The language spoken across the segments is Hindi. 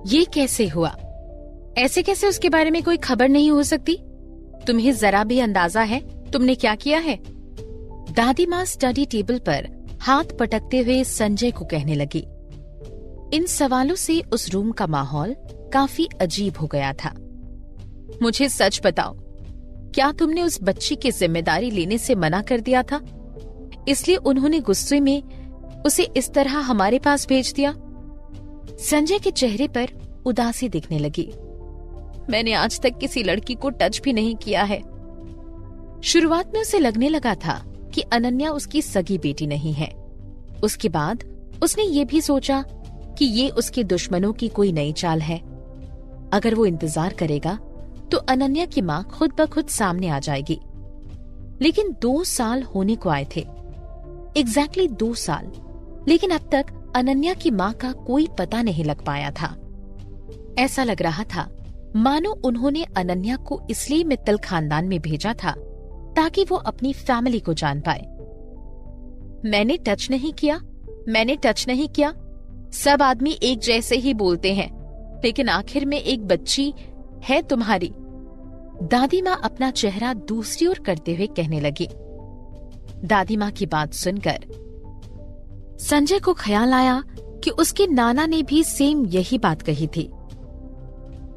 ये कैसे हुआ? ऐसे कैसे उसके बारे में कोई खबर नहीं हो सकती? तुम्हें जरा भी अंदाजा है तुमने क्या किया है? दादी माँ स्टडी टेबल पर हाथ पटकते हुए संजय को कहने लगी। इन सवालों से उस रूम का माहौल काफी अजीब हो गया था। मुझे सच बताओ, क्या तुमने उस बच्ची की जिम्मेदारी लेने से मना कर दिया था, इसलिए उन्होंने गुस्से में उसे इस तरह हमारे पास भेज दिया? संजय के चेहरे पर उदासी दिखने लगी। मैंने आज तक किसी लड़की को टच भी नहीं किया है। शुरुआत में उसे लगने लगा था कि अनन्या उसकी सगी बेटी नहीं है। उसके बाद उसने ये भी सोचा कि ये उसके दुश्मनों की कोई नई चाल है। अगर वो इंतजार करेगा तो अनन्या की माँ खुद ब खुद सामने आ जाएगी। लेकिन 2 साल होने को आए थे, एग्जैक्टली 2 साल, लेकिन अब तक अनन्या की माँ का कोई पता नहीं लग पाया था। ऐसा लग रहा था मानो उन्होंने अनन्या को इसलिए मित्तल खानदान में भेजा था ताकि वो अपनी फैमिली को जान पाए। मैंने टच नहीं किया। सब आदमी एक जैसे ही बोलते हैं, लेकिन आखिर में एक बच्ची है तुम्हारी। दादी माँ अपना चेहरा दूसरी ओर करते हुए कहने लगी। दादी माँ की बात सुनकर संजय को ख्याल आया कि उसके नाना ने भी सेम यही बात कही थी।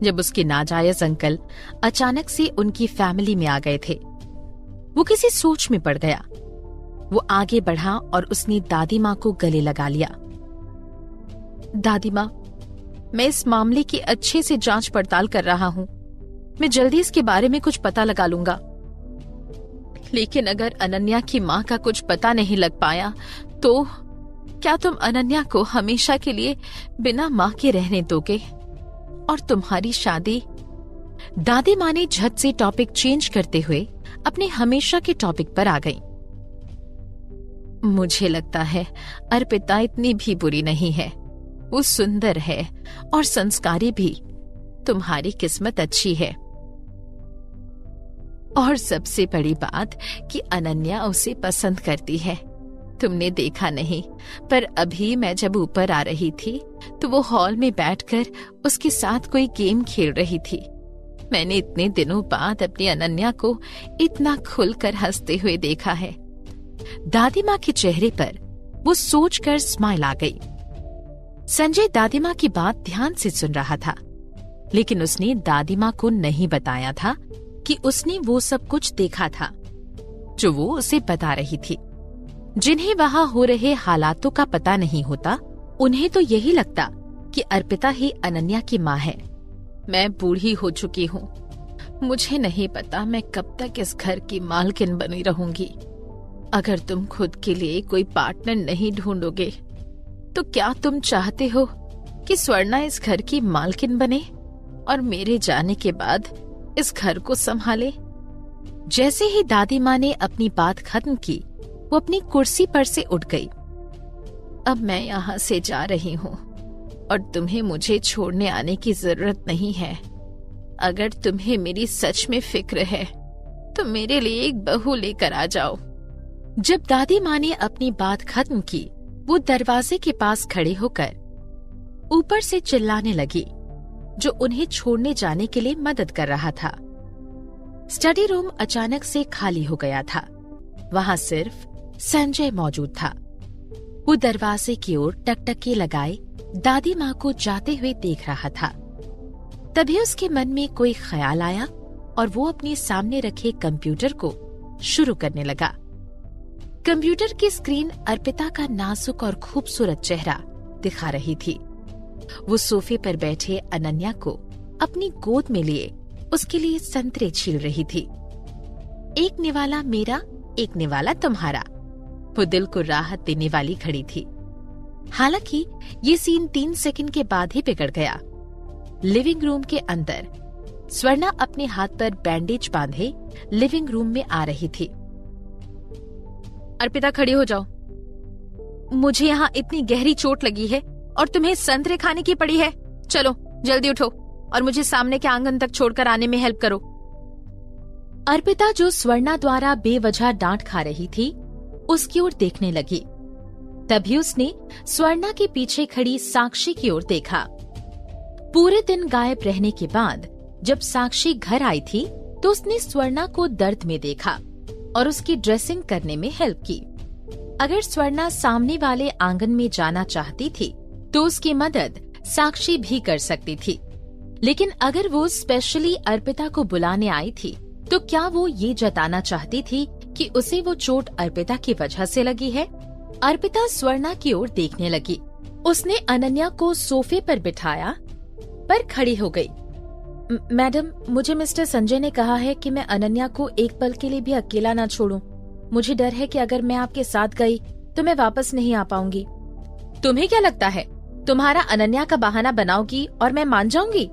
जब उसके नाजायज अंकल अचानक से उनकी फैमिली में आ गए थे, वो किसी सोच में पड़ गया। वो आगे बढ़ा और उसने दादी माँ को गले लगा लिया। दादी माँ, मैं इस मामले की अच्छे से जांच पड़ताल कर रहा हूँ। मैं जल्दी इसके बारे में कुछ पता लगा लूंगा। लेकिन अगर अनन्या की माँ का कुछ पता नहीं लग पाया तो क्या तुम अनन्या को हमेशा के लिए बिना माँ के रहने दोगे? और तुम्हारी शादी? दादी माँ ने झट से टॉपिक चेंज करते हुए अपने हमेशा के टॉपिक पर आ गई। मुझे लगता है अर्पिता इतनी भी बुरी नहीं है। वो सुंदर है और संस्कारी भी। तुम्हारी किस्मत अच्छी है। और सबसे बड़ी बात कि अनन्या उसे पसंद करती है। तुमने देखा नहीं, पर अभी मैं जब ऊपर आ रही थी तो वो हॉल में बैठकर उसके साथ कोई गेम खेल रही थी। मैंने इतने दिनों बाद अपनी अनन्या को इतना खुलकर हंसते हुए देखा है। दादी माँ के चेहरे पर वो सोचकर स्माइल आ गई। संजय दादी माँ की बात ध्यान से सुन रहा था, लेकिन उसने दादी माँ को नहीं बताया था कि उसने वो सब कुछ देखा था जो वो उसे बता रही थी। जिन्हें वहाँ हो रहे हालातों का पता नहीं होता, उन्हें तो यही लगता कि अर्पिता ही अनन्या की माँ है। मैं बूढ़ी हो चुकी हूँ। मुझे नहीं पता मैं कब तक इस घर की मालकिन बनी रहूंगी। अगर तुम खुद के लिए कोई पार्टनर नहीं ढूंढोगे तो क्या तुम चाहते हो कि स्वर्णा इस घर की मालकिन बने और मेरे जाने के बाद इस घर को संभाले? जैसे ही दादी माँ ने अपनी बात खत्म की, वो अपनी कुर्सी पर से उठ गई। अब मैं यहाँ से जा रही हूँ और तुम्हें मुझे छोड़ने आने की जरूरत नहीं है। अगर तुम्हें मेरी सच में फिक्र है तो मेरे लिए एक बहू लेकर आ जाओ। जब दादी माँ ने अपनी बात खत्म की, वो दरवाजे के पास खड़े होकर ऊपर से चिल्लाने लगी, जो उन्हें छोड़ने जाने के लिए मदद कर रहा था। स्टडी रूम अचानक से खाली हो गया था। वहाँ सिर्फ संजय मौजूद था। वो दरवाजे की ओर टकटकी लगाए दादी माँ को जाते हुए देख रहा था। तभी उसके मन में कोई ख्याल आया और वो अपने सामने रखे कंप्यूटर को शुरू करने लगा। कंप्यूटर की स्क्रीन अर्पिता का नाजुक और खूबसूरत चेहरा दिखा रही थी। वो सोफे पर बैठे अनन्या को अपनी गोद में लिए उसके लिए संतरे छील रही थी। एक निवाला मेरा, एक निवाला तुम्हारा। वो दिल को राहत देने वाली खड़ी थी। हालांकि ये सीन 3 सेकंड के बाद ही बिगड़ गया। लिविंग रूम के अंदर स्वर्णा अपने हाथ पर बैंडेज बांधे लिविंग रूम में आ रही थी। अर्पिता, खड़ी हो जाओ। मुझे यहाँ इतनी गहरी चोट लगी है और तुम्हें संतरे खाने की पड़ी है। चलो जल्दी उठो और मुझे सामने के आंगन तक छोड़कर आने में हेल्प करो। अर्पिता, जो स्वर्णा द्वारा बेवजह डांट खा रही थी, उसकी ओर देखने लगी। तभी उसने स्वर्णा के पीछे खड़ी साक्षी की ओर देखा। पूरे दिन गायब रहने के बाद जब साक्षी घर आई थी तो उसने स्वर्णा को दर्द में देखा और उसकी ड्रेसिंग करने में हेल्प की। अगर स्वर्णा सामने वाले आंगन में जाना चाहती थी तो उसकी मदद साक्षी भी कर सकती थी, लेकिन अगर वो स्पेशली अर्पिता को बुलाने आई थी तो क्या वो ये जताना चाहती थी कि उसे वो चोट अर्पिता की वजह से लगी है? अर्पिता स्वर्णा की ओर देखने लगी। उसने अनन्या को सोफे पर बिठाया पर खड़ी हो गई। मैडम, मुझे मिस्टर संजय ने कहा है कि मैं अनन्या को एक पल के लिए भी अकेला ना छोड़ूं। मुझे डर है कि अगर मैं आपके साथ गई तो मैं वापस नहीं आ पाऊंगी। तुम्हें क्या लगता है तुम्हारा अनन्या का बहाना बनाओगी और मैं मान जाऊंगी?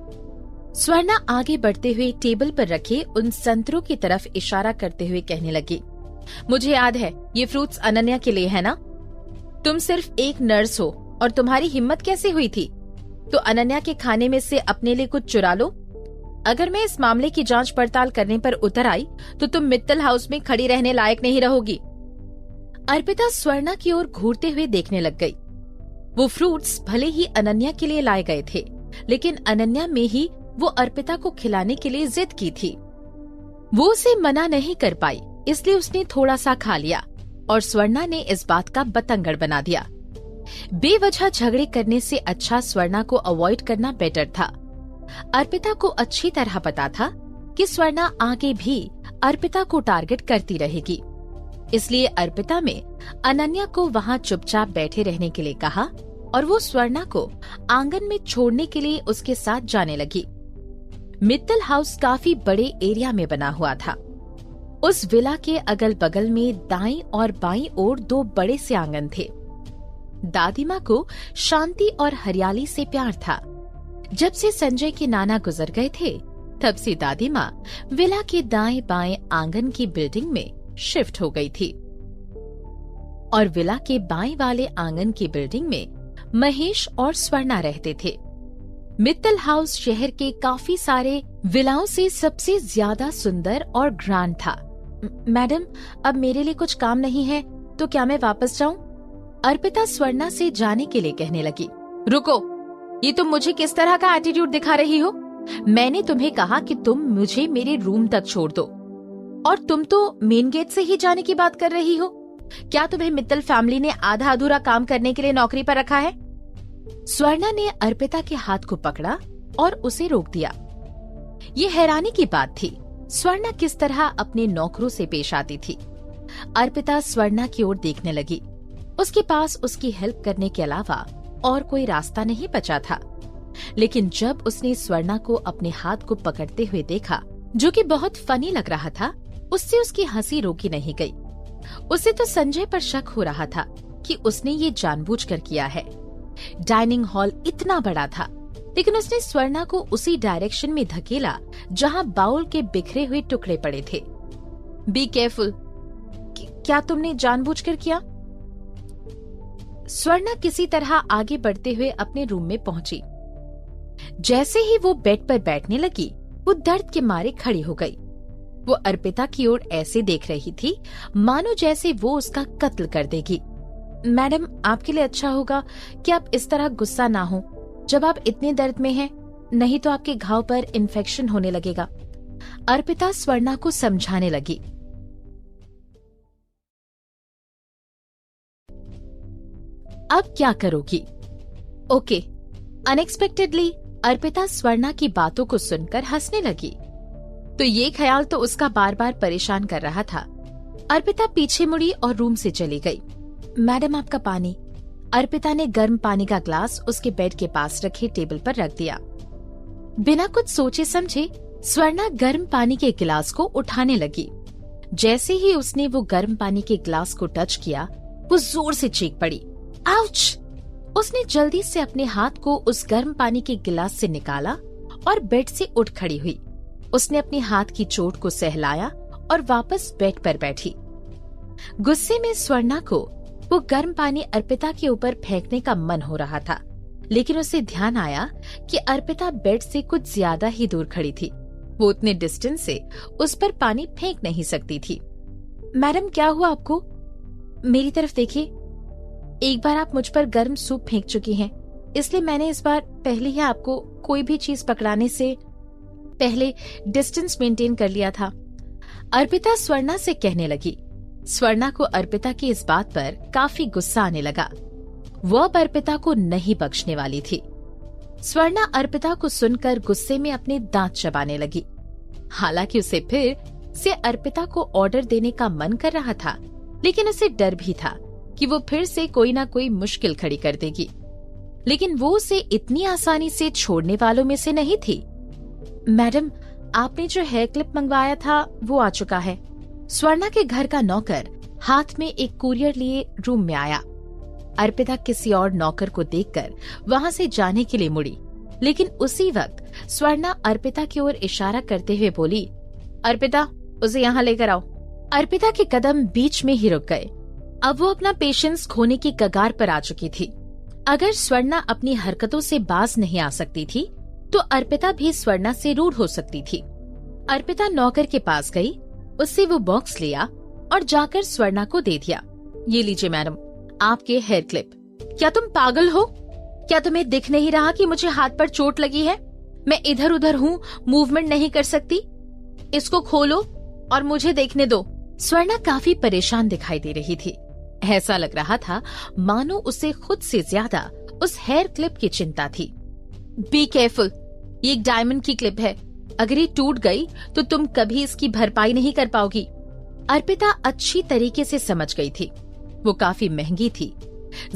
स्वर्णा आगे बढ़ते हुए टेबल पर रखे उन संतरों की तरफ इशारा करते हुए कहने लगी, मुझे याद है ये फ्रूट्स अनन्या के लिए है ना? तुम सिर्फ एक नर्स हो और तुम्हारी हिम्मत कैसे हुई थी तो अनन्या के खाने में से अपने लिए कुछ चुरा लो। अगर मैं इस मामले की जांच पड़ताल करने पर उतर आई तो तुम मित्तल हाउस में खड़ी रहने लायक नहीं रहोगी। अर्पिता स्वर्णा की ओर घूरते हुए देखने लग गई। वो फ्रूट्स भले ही अनन्या के लिए लाए गए थे, लेकिन अनन्या में ही वो अर्पिता को खिलाने के लिए जिद की थी। वो उसे मना नहीं कर पाई, इसलिए उसने थोड़ा सा खा लिया और स्वर्णा ने इस बात का बतंगड़ बना दिया। बेवजह झगड़े करने से अच्छा स्वर्णा को अवॉइड करना बेटर था। अर्पिता को अच्छी तरह पता था कि स्वर्णा आगे भी अर्पिता को टारगेट करती रहेगी, इसलिए अर्पिता में अनन्या को वहां चुपचाप बैठे रहने के लिए कहा और वो स्वर्णा को आंगन में छोड़ने के लिए उसके साथ जाने लगी। मित्तल हाउस काफी बड़े एरिया में बना हुआ था। उस विला के अगल बगल में दाईं और बाईं ओर 2 बड़े से आंगन थे। दादी माँ को शांति और हरियाली से प्यार था। जब से संजय के नाना गुजर गए थे तब से दादी माँ विला के दाएं बाएं आंगन की बिल्डिंग में शिफ्ट हो गई थी और विला के बाएं वाले आंगन की बिल्डिंग में महेश और स्वर्णा रहते थे। मित्तल हाउस शहर के काफी सारे विलाओं से सबसे ज्यादा सुंदर और ग्रैंड था। मैडम, अब मेरे लिए कुछ काम नहीं है तो क्या मैं वापस जाऊं? अर्पिता स्वर्णा से जाने के लिए कहने लगी। रुको, ये तुम मुझे किस तरह का एटीट्यूड दिखा रही हो? मैंने तुम्हें कहा कि तुम मुझे मेरे रूम तक छोड़ दो और तुम तो मेन गेट से ही जाने की बात कर रही हो। क्या तुम्हें मित्तल फैमिली ने आधा अधूरा काम करने के लिए नौकरी पर रखा है? स्वर्णा ने अर्पिता के हाथ को पकड़ा और उसे रोक दिया। ये हैरानी की बात थी, स्वर्णा किस तरह अपने नौकरों से पेश आती थी। अर्पिता स्वर्णा की ओर देखने लगी। उसके पास उसकी हेल्प करने के अलावा और कोई रास्ता नहीं बचा था। लेकिन जब उसने स्वर्णा को अपने हाथ को पकड़ते हुए देखा, जो कि बहुत फनी लग रहा था, उससे उसकी हंसी रोकी नहीं गई। उसे तो संजय पर शक हो रहा था कि उसने ये जानबूझकर किया है। डाइनिंग हॉल इतना बड़ा था, लेकिन उसने स्वर्णा को उसी डायरेक्शन में धकेला जहां बाउल के बिखरे हुए टुकड़े पड़े थे। Be careful. क्या तुमने जानबूझकर किया? स्वर्णा किसी तरह आगे बढ़ते हुए अपने रूम में पहुंची। जैसे ही वो बेड पर बैठने लगी, वो दर्द के मारे खड़ी हो गई। वो अर्पिता की ओर ऐसे देख रही थी मानो जैसे वो उसका कत्ल कर देगी। मैडम, आपके लिए अच्छा होगा कि आप इस तरह गुस्सा ना हो जब आप इतने दर्द में हैं, नहीं तो आपके घाव पर इन्फेक्शन होने लगेगा। अर्पिता स्वर्णा को समझाने लगी। अब क्या करोगी? ओके। अनएक्सपेक्टेडली अर्पिता स्वर्णा की बातों को सुनकर हंसने लगी। तो ये ख्याल तो उसका बार बार परेशान कर रहा था। अर्पिता पीछे मुड़ी और रूम से चली गई। मैडम, आपका पानी। अर्पिता ने गर्म पानी का ग्लास उसके बेड के पास रखे टेबल पर रख दिया। बिना कुछ सोचे समझे स्वर्णा गर्म पानी के गिलास को उठाने लगी। जैसे ही उसने वो गर्म पानी के ग्लास को टच किया, वो जोर से चीख पड़ी। आउच! उसने जल्दी से अपने हाथ को उस गर्म पानी के गिलास से निकाला और बेड से उठ खड़ी हुई। उसने अपने हाथ की चोट को सहलाया और वापस बेड पर बैठी। गुस्से में स्वर्णा को वो गर्म पानी अर्पिता के ऊपर फेंकने का मन हो रहा था, लेकिन उसे ध्यान आया कि अर्पिता बेड से कुछ ज्यादा ही दूर खड़ी थी। वो उतने डिस्टेंस से उस पर पानी फेंक नहीं सकती थी। मैडम, क्या हुआ आपको? मेरी तरफ देखिए। एक बार आप मुझ पर गर्म सूप फेंक चुकी हैं, इसलिए मैंने इस बार पहले ही आपको कोई भी चीज पकड़ाने से पहले डिस्टेंस मेंटेन कर लिया था। अर्पिता स्वर्णा से कहने लगी। स्वर्णा को अर्पिता की इस बात पर काफी गुस्सा आने लगा। वो अब अर्पिता को नहीं बख्शने वाली थी। स्वर्णा अर्पिता को सुनकर गुस्से में अपने दांत चबाने लगी। हालांकि उसे फिर से अर्पिता को ऑर्डर देने का मन कर रहा था, लेकिन उसे डर भी था कि वो फिर से कोई ना कोई मुश्किल खड़ी कर देगी। लेकिन वो उसे इतनी आसानी से छोड़ने वालों में से नहीं थी। मैडम, आपने जो हेयर क्लिप मंगवाया था वो आ चुका है। स्वर्णा के घर का नौकर हाथ में एक कुरियर लिए रूम में आया। अर्पिता किसी और नौकर को देखकर वहां से जाने के लिए मुड़ी, लेकिन उसी वक्त स्वर्णा अर्पिता की ओर इशारा करते हुए बोली, अर्पिता, उसे यहाँ लेकर आओ। अर्पिता के कदम बीच में ही रुक गए। अब वो अपना पेशेंस खोने की कगार पर आ चुकी थी। अगर स्वर्णा अपनी हरकतों से बाज नहीं आ सकती थी, तो अर्पिता भी स्वर्णा से रूड हो सकती थी। अर्पिता नौकर के पास गई, उससे वो बॉक्स लिया और जाकर स्वर्णा को दे दिया। ये लीजिए मैडम, आपके हेयर क्लिप। क्या तुम पागल हो? क्या तुम्हें दिख नहीं रहा कि मुझे हाथ पर चोट लगी है? मैं इधर उधर हूँ, मूवमेंट नहीं कर सकती। इसको खोलो और मुझे देखने दो। स्वर्णा काफी परेशान दिखाई दे रही थी। ऐसा लग रहा था मानो उसे खुद से ज्यादा उस हेयर क्लिप की चिंता थी। बी केयरफुल, ये एक डायमंड की क्लिप है। अगर ये टूट गई तो तुम कभी इसकी भरपाई नहीं कर पाओगी। अर्पिता अच्छी तरीके से समझ गई थी, वो काफी महंगी थी।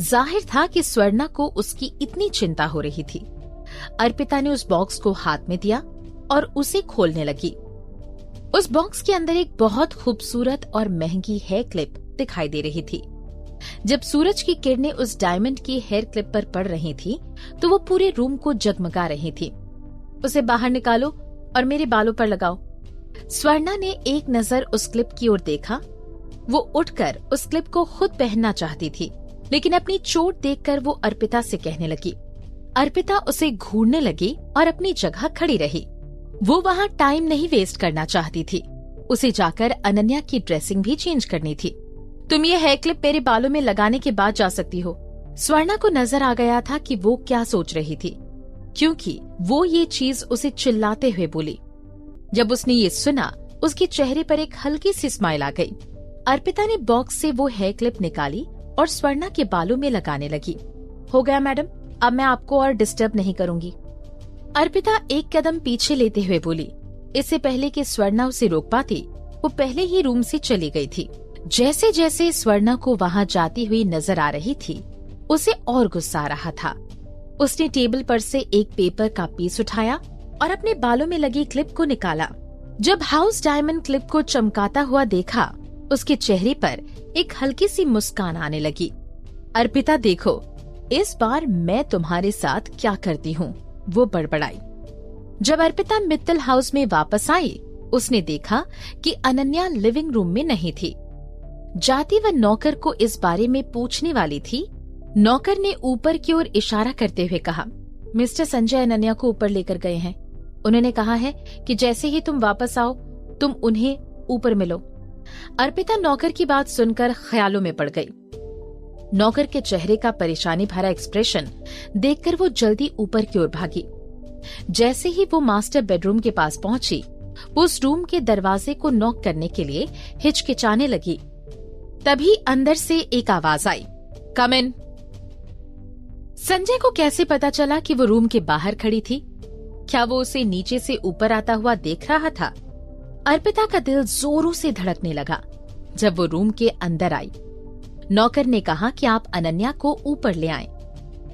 जाहिर था कि स्वर्णा को उसकी इतनी चिंता हो रही थी। अर्पिता ने उस बॉक्स को हाथ में दिया और उसे खोलने लगी। उस बॉक्स के अंदर एक बहुत खूबसूरत और महंगी हेयर क्लिप दिखाई दे रही थी। जब सूरज की किरणें उस डायमंड की हेयर क्लिप पर पड़ रही थी, तो वो पूरे रूम को जगमगा रही थी। उसे बाहर निकालो और मेरे बालों पर लगाओ। स्वर्णा ने एक नजर उस क्लिप की ओर देखा। वो उठकर उस क्लिप को खुद पहनना चाहती थी, लेकिन अपनी चोट देखकर वो अर्पिता से कहने लगी। अर्पिता उसे घूरने लगी और अपनी जगह खड़ी रही। वो वहाँ टाइम नहीं वेस्ट करना चाहती थी। उसे जाकर अनन्या की ड्रेसिंग भी चेंज करनी थी। तुम ये हेयर क्लिप मेरे बालों में लगाने के बाद जा सकती हो। स्वर्णा को नजर आ गया था कि वो क्या सोच रही थी, क्योंकि वो ये चीज उसे चिल्लाते हुए बोली। जब उसने ये सुना, उसके चेहरे पर एक हल्की सी स्माइल आ गई। अर्पिता ने बॉक्स से वो हेयर क्लिप निकाली और स्वर्णा के बालों में लगाने लगी। हो गया मैडम, अब मैं आपको और डिस्टर्ब नहीं करूंगी। अर्पिता एक कदम पीछे लेते हुए बोली। इससे पहले कि स्वर्णा उसे रोक पाती, वो पहले ही रूम से चली गई थी। जैसे जैसे स्वर्णा को वहाँ जाती हुई नजर आ रही थी, उसे और गुस्सा आ रहा था। उसने टेबल पर से एक पेपर का पीस उठाया और अपने बालों में लगी क्लिप को निकाला। जब हाउस डायमंड क्लिप को चमकाता हुआ देखा, उसके चेहरे पर एक हल्की सी मुस्कान आने लगी। अर्पिता देखो, इस बार मैं तुम्हारे साथ क्या करती हूँ, वो बड़बड़ाई। जब अर्पिता मित्तल हाउस में वापस आई, उसने देखा कि अनन्या लिविंग रूम में नहीं थी। जाती वह नौकर को इस बारे में पूछने वाली थी, नौकर ने ऊपर की ओर इशारा करते हुए कहा, मिस्टर संजय अनन्या को ऊपर लेकर गए हैं। उन्होंने कहा है कि जैसे ही तुम वापस आओ, तुम उन्हें ऊपर मिलो। अर्पिता नौकर की बात सुनकर ख्यालों में पड़ गई। नौकर के चेहरे का परेशानी भरा एक्सप्रेशन देखकर वो जल्दी ऊपर की ओर भागी। जैसे ही वो मास्टर बेडरूम के पास पहुंची, वो उस रूम के दरवाजे को नॉक करने के लिए हिचकिचाने लगी। तभी अंदर से एक आवाज आई, कम इन। संजय को कैसे पता चला कि वो रूम के बाहर खड़ी थी? क्या वो उसे नीचे से ऊपर आता हुआ देख रहा था? अर्पिता का दिल जोरों से धड़कने लगा जब वो रूम के अंदर आई। नौकर ने कहा कि आप अनन्या को ऊपर ले आएं।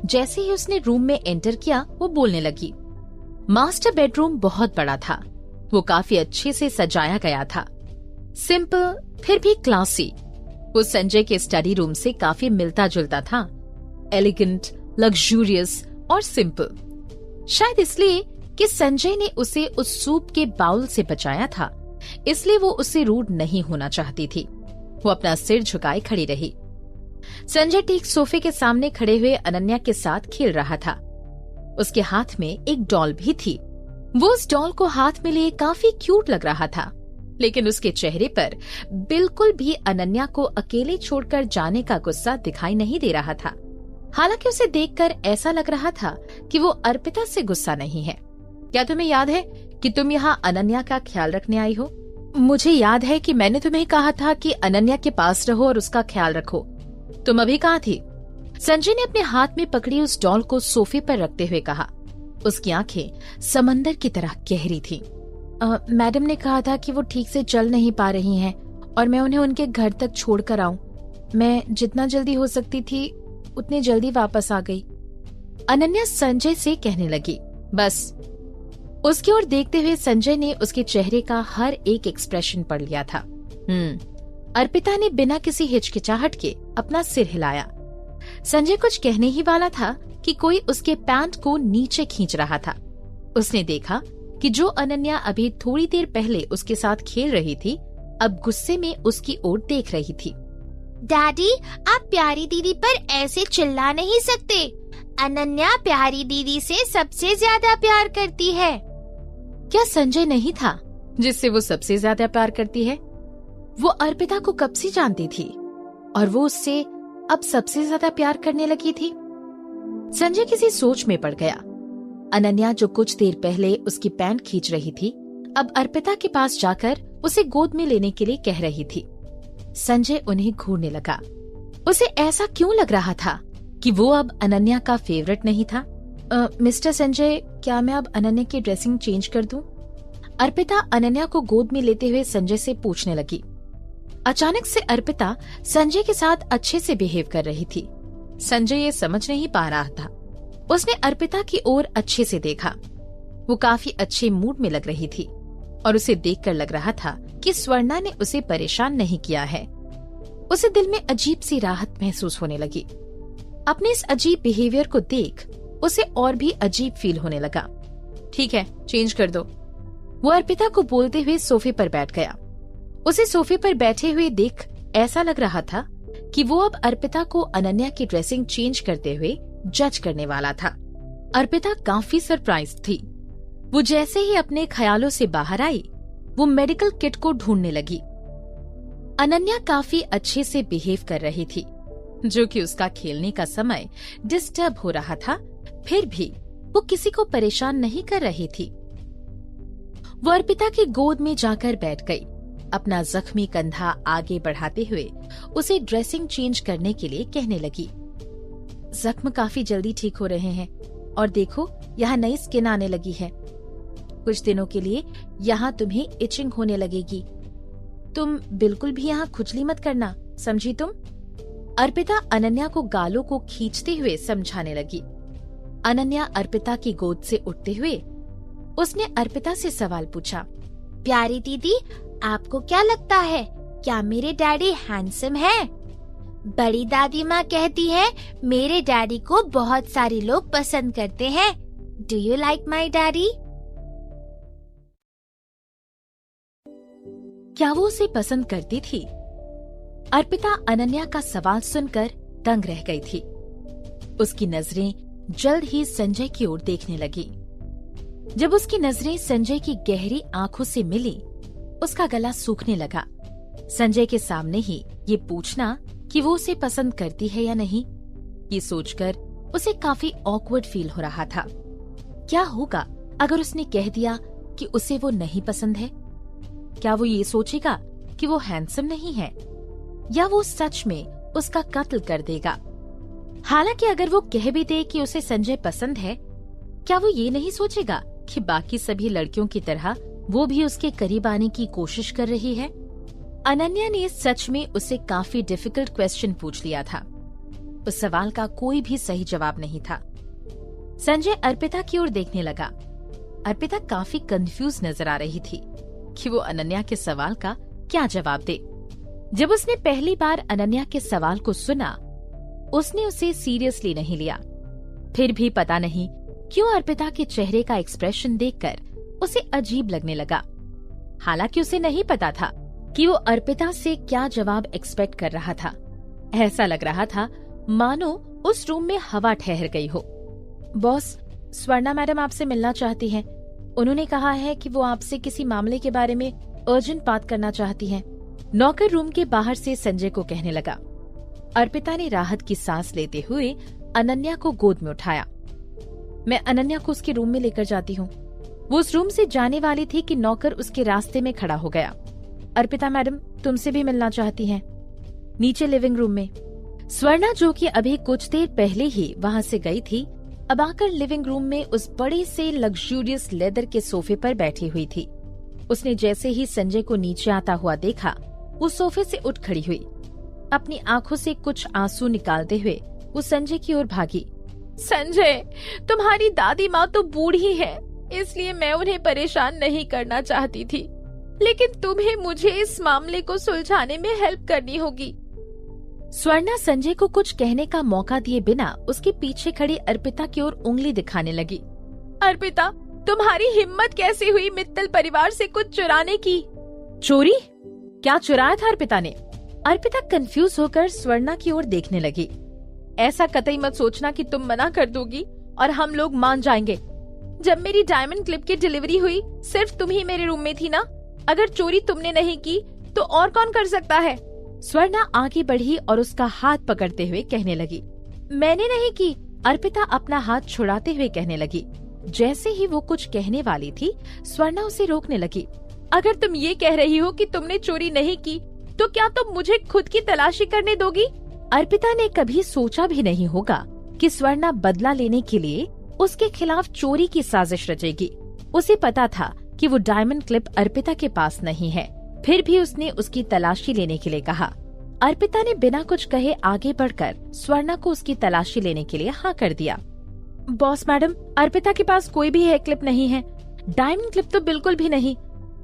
जैसे ही उसने रूम में एंटर किया, वो बोलने लगी। मास्टर बेडरूम बहुत बड़ा था। वो काफी अच्छे से सजाया गया था, सिंपल फिर भी क्लासी। वो संजय के स्टडी रूम से काफी मिलता जुलता था, एलिगेंट, लग्जूरियस और सिंपल। शायद इसलिए कि संजय ने उसे उस सूप के बाउल से बचाया था, इसलिए वो उससे रूड नहीं होना चाहती थी। वो अपना सिर झुकाए खड़ी रही। संजय ठीक सोफे के सामने खड़े हुए अनन्या के साथ खेल रहा था। उसके हाथ में एक डॉल भी थी। वो उस डॉल को हाथ में लिए काफी क्यूट लग रहा था, लेकिन उसके चेहरे पर बिल्कुल भी अनन्या को अकेले छोड़कर जाने का गुस्सा दिखाई नहीं दे रहा था। हालांकि उसे देखकर ऐसा लग रहा था कि वो अर्पिता से गुस्सा नहीं है। क्या तुम्हें याद है कि तुम यहाँ अनन्या का ख्याल रखने आई हो? मुझे याद है कि मैंने तुम्हें कहा था कि अनन्या के पास रहो और उसका ख्याल रखो। तुम अभी कहाँ थी? संजय ने अपने हाथ में पकड़ी उस डॉल को सोफे पर रखते हुए कहा। उसकी आंखें समंदर की तरह गहरी थीं। मैडम ने कहा था कि वो ठीक से चल नहीं पा रही हैं और मैं उन्हें उनके घर तक छोड़कर आऊं। मैं जितना जल्दी हो सकती थी उतनी जल्दी वापस आ गई। अनन्या संजय से कहने लगी। बस। उसकी ओर देखते हुए संजय ने उसके चेहरे का हर एक एक्सप्रेशन पढ़ लिया था। अर्पिता ने बिना किसी हिचकिचाहट के अपना सिर हिलाया। संजय कुछ कहने ही वाला था कि कोई उसके पैंट को नीचे खींच रहा था। उसने देखा कि जो अनन्या अभी थोड़ी देर पहले उसके साथ खेल रही थी, अब गुस्से में उसकी ओर देख रही थी। डैडी, आप प्यारी दीदी पर ऐसे चिल्ला नहीं सकते। अनन्या प्यारी दीदी से सबसे ज्यादा प्यार करती है। क्या संजय नहीं था जिससे वो सबसे ज्यादा प्यार करती है? वो अर्पिता को कब से जानती थी और वो उससे अब सबसे ज्यादा प्यार करने लगी थी। संजय किसी सोच में पड़ गया। अनन्या जो कुछ देर पहले उसकी पैंट खींच रही थी, अब अर्पिता के पास जाकर उसे गोद में लेने के लिए कह रही थी। संजय उन्हें घूरने लगा। उसे ऐसा क्यों लग रहा था कि वो अब अनन्या का फेवरेट नहीं था? मिस्टर संजय, क्या मैं अब अनन्या की ड्रेसिंग चेंज कर दूं? अर्पिता अनन्या को गोद में लेते हुए संजय से पूछने लगी। अचानक से अर्पिता संजय के साथ अच्छे से बिहेव कर रही थी। संजय ये समझ नहीं पा रहा था। उसने अर्पिता की ओर अच्छे से देखा। वो काफी अच्छे मूड में लग रही थी और उसे देखकर लग रहा था कि स्वर्णा ने उसे परेशान नहीं किया है। उसे दिल में अजीब सी राहत महसूस होने लगी। अपने इस अजीब बिहेवियर को देख उसे और भी अजीब फील होने लगा। ठीक है, चेंज कर दो। वो अर्पिता को बोलते हुए सोफे पर बैठ गया। उसे सोफे पर बैठे हुए देख ऐसा लग रहा था कि वो अब अर्पिता को अनन्या की ड्रेसिंग चेंज करते हुए जज करने वाला था। अर्पिता काफी सरप्राइज थी। वो जैसे ही अपने ख्यालों से बाहर आई, वो मेडिकल किट को ढूंढने लगी। अनन्या काफी अच्छे से बिहेव कर रही थी, जो कि उसका खेलने का समय डिस्टर्ब हो रहा था, फिर भी वो किसी को परेशान नहीं कर रही थी। वो अर्पिता की गोद में जाकर बैठ गई, अपना जख्मी कंधा आगे बढ़ाते हुए उसे ड्रेसिंग चेंज करने के लिए कहने लगी। जख्म काफी जल्दी ठीक हो रहे हैं और देखो, यहाँ नई स्किन आने लगी है। कुछ दिनों के लिए यहाँ तुम्हें इचिंग होने लगेगी। तुम बिल्कुल भी यहाँ खुजली मत करना, समझी तुम? अर्पिता अनन्या को गालों को खींचते हुए समझाने लगी। अनन्या अर्पिता की गोद से उठते हुए उसने अर्पिता से सवाल पूछा। प्यारी दीदी, आपको क्या लगता है, क्या मेरे डैडी हैंडसम है? बड़ी दादी माँ कहती है मेरे डैडी को बहुत सारे लोग पसंद करते हैं। Do you like my daddy? क्या वो उसे पसंद करती थी? अर्पिता अनन्या का सवाल सुनकर दंग रह गई थी। उसकी नजरें जल्द ही संजय की ओर देखने लगी। जब उसकी नजरें संजय की गहरी आंखों से मिली, उसका गला सूखने लगा। संजय के सामने ही ये पूछना कि वो उसे पसंद करती है या नहीं, ये सोचकर उसे काफी ऑकवर्ड फील हो रहा था। क्या होगा अगर उसने कह दिया कि उसे वो नहीं पसंद है? क्या वो ये सोचेगा कि वो हैंडसम नहीं है, या वो सच में उसका कत्ल कर देगा? हालांकि अगर वो कह भी दे कि उसे संजय पसंद है, क्या वो ये नहीं सोचेगा कि बाकी सभी लड़कियों की तरह वो भी उसके करीब आने की कोशिश कर रही है? अनन्या ने सच में उससे काफी डिफिकल्ट क्वेश्चन पूछ लिया था। उस सवाल का कोई भी सही जवाब नहीं था। संजय अर्पिता की ओर देखने लगा। अर्पिता काफी कंफ्यूज नजर आ रही थी कि वो अनन्या के सवाल का क्या जवाब दे। जब उसने पहली बार अनन्या के सवाल को सुना, उसने उसे सीरियसली नहीं लिया। फिर भी पता नहीं क्यों अर्पिता के चेहरे का एक्सप्रेशन देखकर उसे अजीब लगने लगा। हालांकि उसे नहीं पता था कि वो अर्पिता से क्या जवाब एक्सपेक्ट कर रहा था। ऐसा लग रहा था मानो उस रूम में हवा ठहर गई हो। बॉस, स्वर्णा मैडम आपसे मिलना चाहती हैं। उन्होंने कहा है कि वो आपसे किसी मामले के बारे में अर्जेंट बात करना चाहती हैं। नौकर रूम के बाहर से संजय को कहने लगा। अर्पिता ने राहत की सांस लेते हुए अनन्या को गोद में उठाया। मैं अनन्या को उसके रूम में लेकर जाती हूँ। वो उस रूम से जाने वाली थी कि नौकर उसके रास्ते में खड़ा हो गया। अर्पिता मैडम तुमसे भी मिलना चाहती हैं, नीचे लिविंग रूम में। स्वर्णा जो कि अभी कुछ देर पहले ही वहाँ से गई थी, अब आकर लिविंग रूम में उस बड़े से लग्जूरियस लेदर के सोफे पर बैठी हुई थी। उसने जैसे ही संजय को नीचे आता हुआ देखा, वो सोफे से उठ खड़ी हुई। अपनी आंखों से कुछ आंसू निकालते हुए वो संजय की ओर भागी। संजय, तुम्हारी दादी माँ तो बूढ़ी है, इसलिए मैं उन्हें परेशान नहीं करना चाहती थी, लेकिन तुम्हें मुझे इस मामले को सुलझाने में हेल्प करनी होगी। स्वर्णा संजय को कुछ कहने का मौका दिए बिना उसके पीछे खड़ी अर्पिता की ओर उंगली दिखाने लगी। अर्पिता, तुम्हारी हिम्मत कैसे हुई मित्तल परिवार से कुछ चुराने की? चोरी? क्या चुराया था अर्पिता ने? अर्पिता कंफ्यूज होकर स्वर्णा की ओर देखने लगी। ऐसा कतई मत सोचना कि तुम मना कर दोगी और हम लोग मान जाएंगे। जब मेरी डायमंड क्लिप की डिलीवरी हुई, सिर्फ तुम ही मेरे रूम में थी ना। अगर चोरी तुमने नहीं की तो और कौन कर सकता है? स्वर्णा आगे बढ़ी और उसका हाथ पकड़ते हुए कहने लगी, मैंने नहीं की। अर्पिता अपना हाथ छुड़ाते हुए कहने लगी। जैसे ही वो कुछ कहने वाली थी, स्वर्णा उसे रोकने लगी। अगर तुम ये कह रही हो कि तुमने चोरी नहीं की, तो क्या तुम मुझे खुद की तलाशी करने दोगी? अर्पिता ने कभी सोचा भी नहीं होगा कि स्वर्णा बदला लेने के लिए उसके खिलाफ चोरी की साजिश रचेगी। उसे पता था कि वो डायमंड क्लिप अर्पिता के पास नहीं है, फिर भी उसने उसकी तलाशी लेने के लिए कहा। अर्पिता ने बिना कुछ कहे आगे बढ़कर स्वर्णा को उसकी तलाशी लेने के लिए हाँ कर दिया। बॉस मैडम, अर्पिता के पास कोई भी हेयर क्लिप नहीं है, डायमंड क्लिप तो बिल्कुल भी नहीं।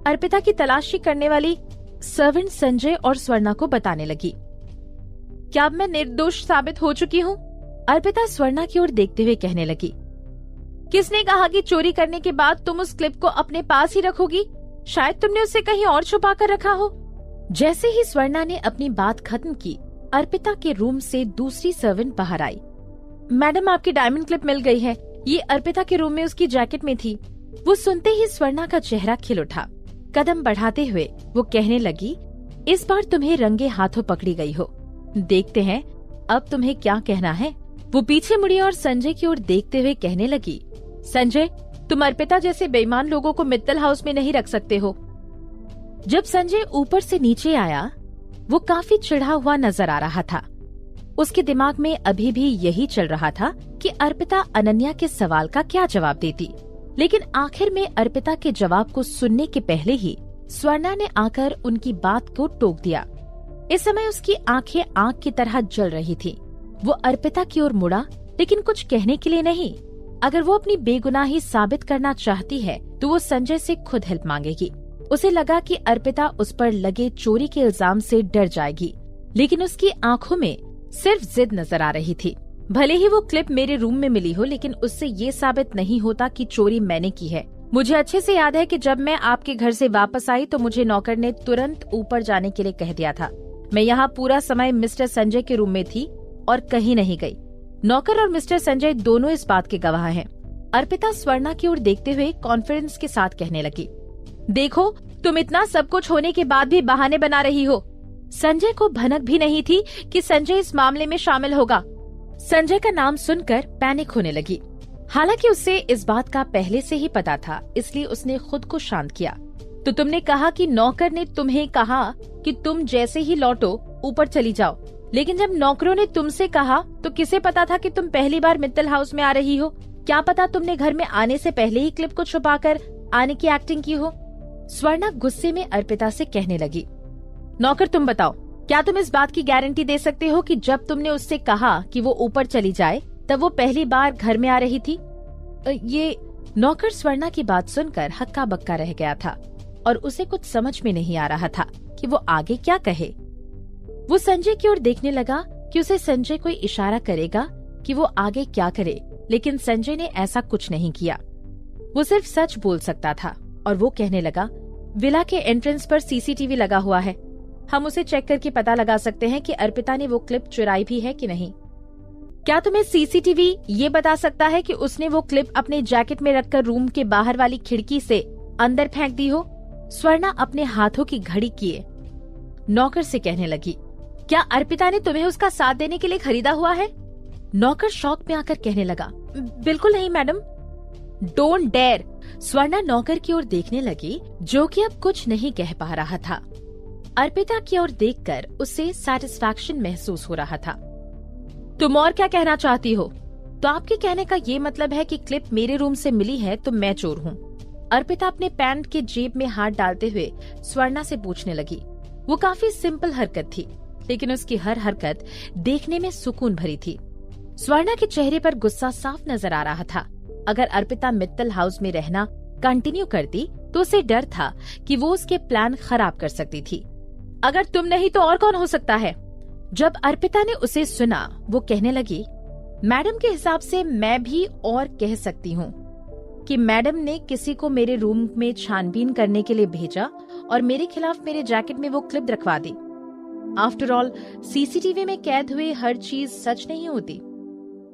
अर्पिता की तलाशी करने वाली सर्वेंट संजय और स्वर्णा को बताने लगी। क्या अब मैं निर्दोष साबित हो चुकी हूँ? अर्पिता स्वर्णा की ओर देखते हुए कहने लगी। किसने कहा कि चोरी करने के बाद तुम उस क्लिप को अपने पास ही रखोगी? शायद तुमने उसे कहीं और छुपा कर रखा हो। जैसे ही स्वर्णा ने अपनी बात खत्म की, अर्पिता के रूम से दूसरी सर्वेंट बाहर आई। मैडम, आपकी डायमंड क्लिप मिल गई है, ये अर्पिता के रूम में उसकी जैकेट में थी। वो सुनते ही स्वर्णा का चेहरा खिल उठा। कदम बढ़ाते हुए वो कहने लगी, इस बार तुम्हें रंगे हाथों पकड़ी गई हो, देखते हैं अब तुम्हें क्या कहना है। वो पीछे मुड़ी और संजय की ओर देखते हुए कहने लगी, संजय, तुम अर्पिता जैसे बेईमान लोगों को मित्तल हाउस में नहीं रख सकते हो। जब संजय ऊपर से नीचे आया, वो काफी चिढ़ा हुआ नजर आ रहा था। उसके दिमाग में अभी भी यही चल रहा था कि अर्पिता अनन्या के सवाल का क्या जवाब देती, लेकिन आखिर में अर्पिता के जवाब को सुनने के पहले ही स्वर्णा ने आकर उनकी बात को टोक दिया। इस समय उसकी आंखें आग की तरह जल रही थी। वो अर्पिता की ओर मुड़ा, लेकिन कुछ कहने के लिए नहीं। अगर वो अपनी बेगुनाही साबित करना चाहती है तो वो संजय से खुद हेल्प मांगेगी। उसे लगा कि अर्पिता उस पर लगे चोरी के इल्जाम से डर जाएगी, लेकिन उसकी आंखों में सिर्फ जिद नजर आ रही थी। भले ही वो क्लिप मेरे रूम में मिली हो, लेकिन उससे ये साबित नहीं होता कि चोरी मैंने की है। मुझे अच्छे से याद है कि जब मैं आपके घर से वापस आई तो मुझे नौकर ने तुरंत ऊपर जाने के लिए कह दिया था। मैं यहाँ पूरा समय मिस्टर संजय के रूम में थी और कहीं नहीं गई। नौकर और मिस्टर संजय दोनों इस बात के गवाह हैं। अर्पिता स्वर्णा की ओर देखते हुए कॉन्फिडेंस के साथ कहने लगी, देखो, तुम इतना सब कुछ होने के बाद भी बहाने बना रही हो। संजय को भनक भी नहीं थी कि संजय इस मामले में शामिल होगा। संजय का नाम सुनकर पैनिक होने लगी। हालांकि उसे इस बात का पहले से ही पता था, इसलिए उसने खुद को शांत किया। तो तुमने कहा कि नौकर ने तुम्हें कहा कि तुम जैसे ही लौटो ऊपर चली जाओ, लेकिन जब नौकरों ने तुमसे कहा तो किसे पता था कि तुम पहली बार मित्तल हाउस में आ रही हो? क्या पता तुमने घर में आने से पहले ही क्लिप को छुपाकर आने की एक्टिंग की हो? स्वर्णा गुस्से में अर्पिता से कहने लगी, नौकर तुम बताओ, क्या तुम इस बात की गारंटी दे सकते हो कि जब तुमने उससे कहा कि वो ऊपर चली जाए तब वो पहली बार घर में आ रही थी? ये नौकर स्वर्णा की बात सुनकर हक्का बक्का रह गया था और उसे कुछ समझ में नहीं आ रहा था कि वो आगे क्या कहे। वो संजय की ओर देखने लगा कि उसे संजय कोई इशारा करेगा कि वो आगे क्या करे, लेकिन संजय ने ऐसा कुछ नहीं किया। वो सिर्फ सच बोल सकता था और वो कहने लगा, विला के एंट्रेंस पर सीसीटीवी लगा हुआ है, हम उसे चेक करके पता लगा सकते हैं कि अर्पिता ने वो क्लिप चुराई भी है कि नहीं। क्या तुम्हें सीसीटीवी ये बता सकता है कि उसने वो क्लिप अपने जैकेट में रखकर रूम के बाहर वाली खिड़की से अंदर फेंक दी हो? स्वर्णा अपने हाथों की घड़ी किए नौकर से कहने लगी, क्या अर्पिता ने तुम्हें उसका साथ देने के लिए खरीदा हुआ है? नौकर शॉक में आकर कहने लगा, बिल्कुल नहीं मैडम। Don't dare. स्वर्णा नौकर की ओर देखने लगी, जो कि अब कुछ नहीं कह पा रहा था। अर्पिता की ओर देखकर उसे सैटिस्फैक्शन महसूस हो रहा था। तुम और क्या कहना चाहती हो? तो आपके कहने का ये मतलब है कि क्लिप मेरे रूम से मिली है तो मैं चोर हूँ? अर्पिता अपने पैंट के जेब में हाथ डालते हुए स्वर्णा से पूछने लगी। वो काफी सिंपल हरकत थी, लेकिन उसकी हर हरकत देखने में सुकून भरी थी। स्वर्णा के चेहरे पर गुस्सा साफ नजर आ रहा था। अगर अर्पिता मित्तल हाउस में रहना कंटिन्यू करती तो उसे डर था कि वो उसके प्लान खराब कर सकती थी। अगर तुम नहीं तो और कौन हो सकता है? जब अर्पिता ने उसे सुना, वो कहने लगी, मैडम के हिसाब से मैं भी और कह सकती हूँ कि मैडम ने किसी को मेरे रूम में छानबीन करने के लिए भेजा और मेरे खिलाफ मेरे जैकेट में वो क्लिप रखवा दी। आफ्टर ऑल सीसीटीवी में कैद हुए हर चीज सच नहीं होती।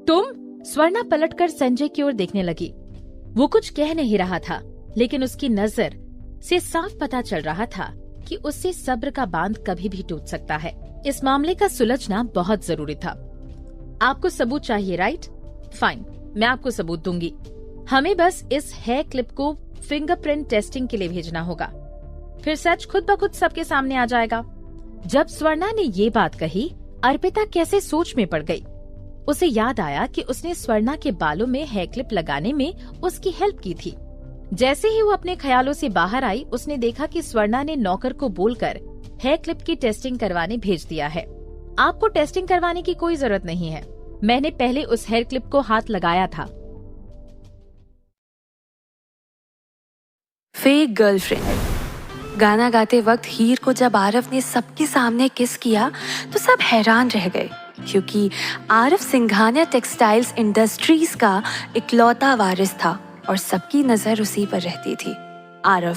तुम? स्वर्णा पलटकर संजय की ओर देखने लगी। वो कुछ कह नहीं रहा था, लेकिन उसकी नजर से साफ पता चल रहा था कि उससे सब्र का बांध कभी भी टूट सकता है। इस मामले का सुलझना बहुत जरूरी था। आपको सबूत चाहिए, राइट? फाइन, मैं आपको सबूत दूंगी। हमें बस इस हेयर क्लिप को फिंगरप्रिंट टेस्टिंग के लिए भेजना होगा, फिर सच खुद ब खुद सबके सामने आ जाएगा। जब स्वर्णा ने ये बात कही, अर्पिता कैसे सोच में पड़ गई। उसे याद आया कि उसने स्वर्णा के बालों में हेयर क्लिप लगाने में उसकी हेल्प की थी। जैसे ही वो अपने ख्यालों से बाहर आई, उसने देखा कि स्वर्णा ने नौकर को बोलकर हेयर क्लिप की टेस्टिंग करवाने भेज दिया है। आपको टेस्टिंग करवाने की कोई जरूरत नहीं है, मैंने पहले उस हेयर क्लिप को हाथ लगाया था। Fake girlfriend. गाना गाते वक्त हीर को जब आरव ने सबके सामने किस किया तो सब हैरान रह गए, क्योंकि आरव सिंघानिया टेक्सटाइल्स इंडस्ट्रीज का इकलौता वारिस था और सबकी नजर उसी पर रहती थी। Aarav,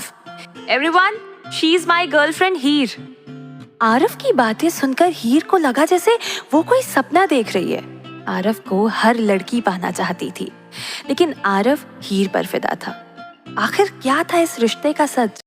everyone, she is my girlfriend Heer. Aarav की बातें सुनकर हीर को लगा जैसे वो कोई सपना देख रही है। आरव को हर लड़की पाना चाहती थी, लेकिन आरव हीर पर फिदा था। आखिर क्या था इस रिश्ते का सच?